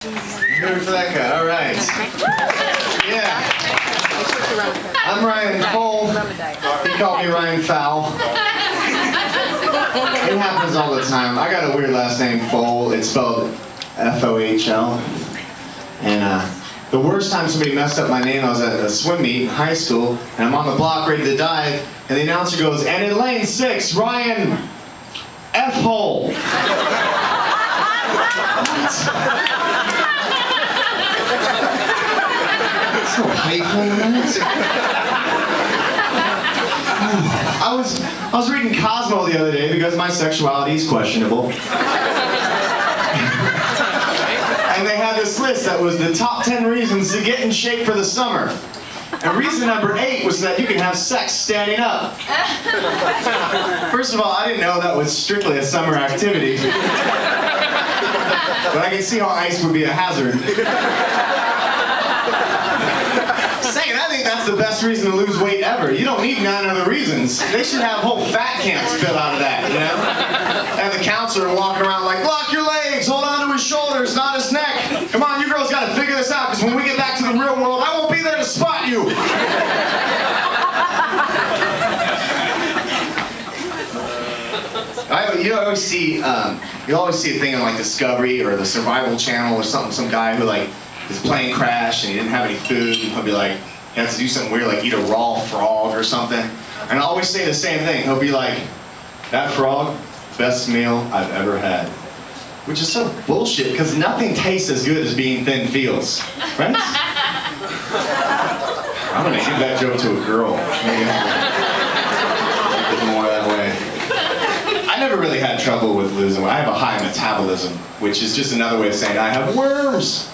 Good for that guy. All right. Yeah. I'm Ryan Fohl. He called me Ryan Fowl. It happens all the time. I got a weird last name, Fohl. It's spelled F-O-H-L. And the worst time somebody messed up my name, I was at a swim meet in high school, and I'm on the block ready to dive, and the announcer goes, "And in lane 6, Ryan F-Hole." It's no hateful in that. I was reading Cosmo the other day because my sexuality is questionable. And they had this list that was the top 10 reasons to get in shape for the summer. And reason number 8 was that you can have sex standing up. First of all, I didn't know that was strictly a summer activity. But I can see how ice would be a hazard. Second, I think that's the best reason to lose weight ever. You don't need 9 other reasons. They should have whole fat camps built out of that, you know? And the counselor walking around like, "Lock your legs, hold on to his shoulders, not his neck. Come on, you girls gotta figure this out, because when we get back to the real world, I won't be there to spot you." You always see a thing on like Discovery or the Survival Channel or something, some guy who like his plane crashed and he didn't have any food, and he'll be like, he has to do something weird like eat a raw frog or something. And I always say the same thing. He'll be like, "That frog, best meal I've ever had." Which is so bullshit, because nothing tastes as good as being thin feels, right? I'm gonna give that joke to a girl. Maybe more that way. I never really had trouble with losing weight. I have a high metabolism, which is just another way of saying I have worms.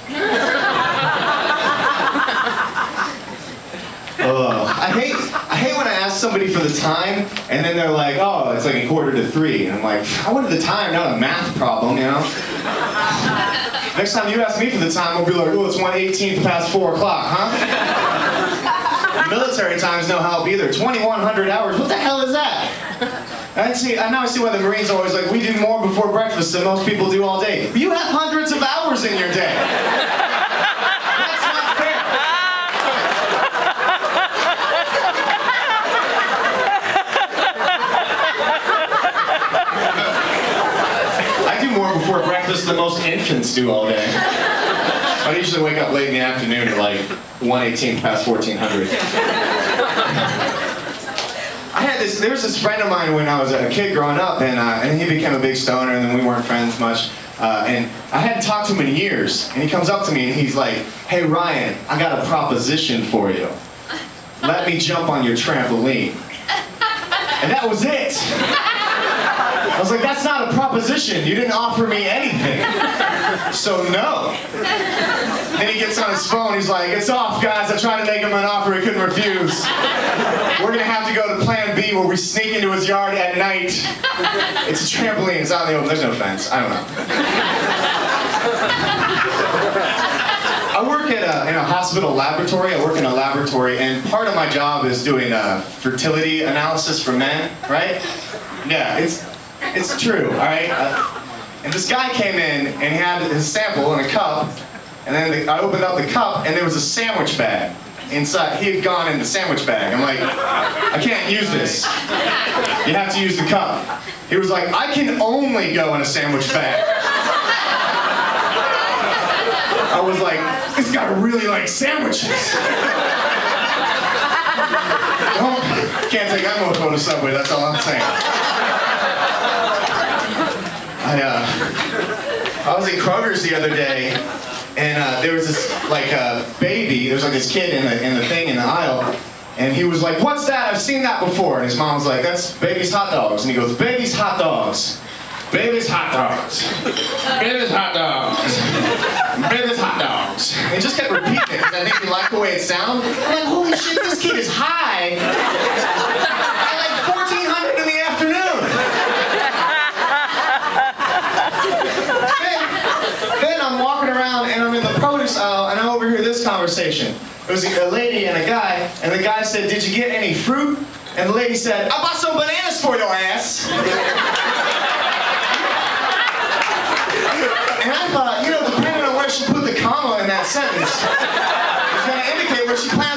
I hate when I ask somebody for the time, and then they're like, "Oh, it's like 2:45." And I'm like, "I wanted the time, not a math problem, you know?" Next time you ask me for the time, I'll be like, "Oh, it's 1:18 past 4 o'clock, huh?" Military times no help either. 2,100 hours, what the hell is that? Now I see why the Marines are always like, "We do more before breakfast than most people do all day." But you have hundreds of hours in your day. That's not fair. I do more before breakfast than most infants do all day. I usually wake up late in the afternoon at like 1:18 past 1400. There was this friend of mine when I was a kid growing up, and he became a big stoner, and then we weren't friends much. And I hadn't talked to him in years, and he comes up to me and he's like, "Hey Ryan, I got a proposition for you. Let me jump on your trampoline." And that was it. I was like, "That's not a proposition. You didn't offer me anything. So no." Then he gets on his phone, he's like, "It's off, guys. I tried to make him an offer he couldn't refuse. We're gonna have to go to plan B where we sneak into his yard at night. It's a trampoline, it's out in the open, there's no fence." I don't know. I work in a hospital laboratory. I work in a laboratory, and part of my job is doing fertility analysis for men, right? Yeah, it's true, all right? And this guy came in, and he had his sample in a cup, and then I opened up the cup, and there was a sandwich bag inside. He had gone in the sandwich bag. I'm like, "I can't use this. You have to use the cup." He was like, "I can only go in a sandwich bag." I was like, "This guy really likes sandwiches." Can't take that much on the subway, that's all I'm saying. I was in Kroger's the other day, and there was this baby. There was like this kid in the thing in the aisle, and he was like, "What's that? I've seen that before." And his mom was like, "That's baby's hot dogs." And he goes, "Baby's hot dogs, baby's hot dogs, baby's hot dogs, baby's hot dogs." And he just kept repeating it because I think he liked the way it sounded. I'm like, holy shit, this kid is high at like 1400 in the afternoon. Then I'm walking around and I'm in the produce aisle and I overhear this conversation. It was a lady and a guy, and the guy said, "Did you get any fruit?" And the lady said, "I bought some bananas for your ass." And I thought, depending on where she put the comma in that sentence is going to indicate where she planned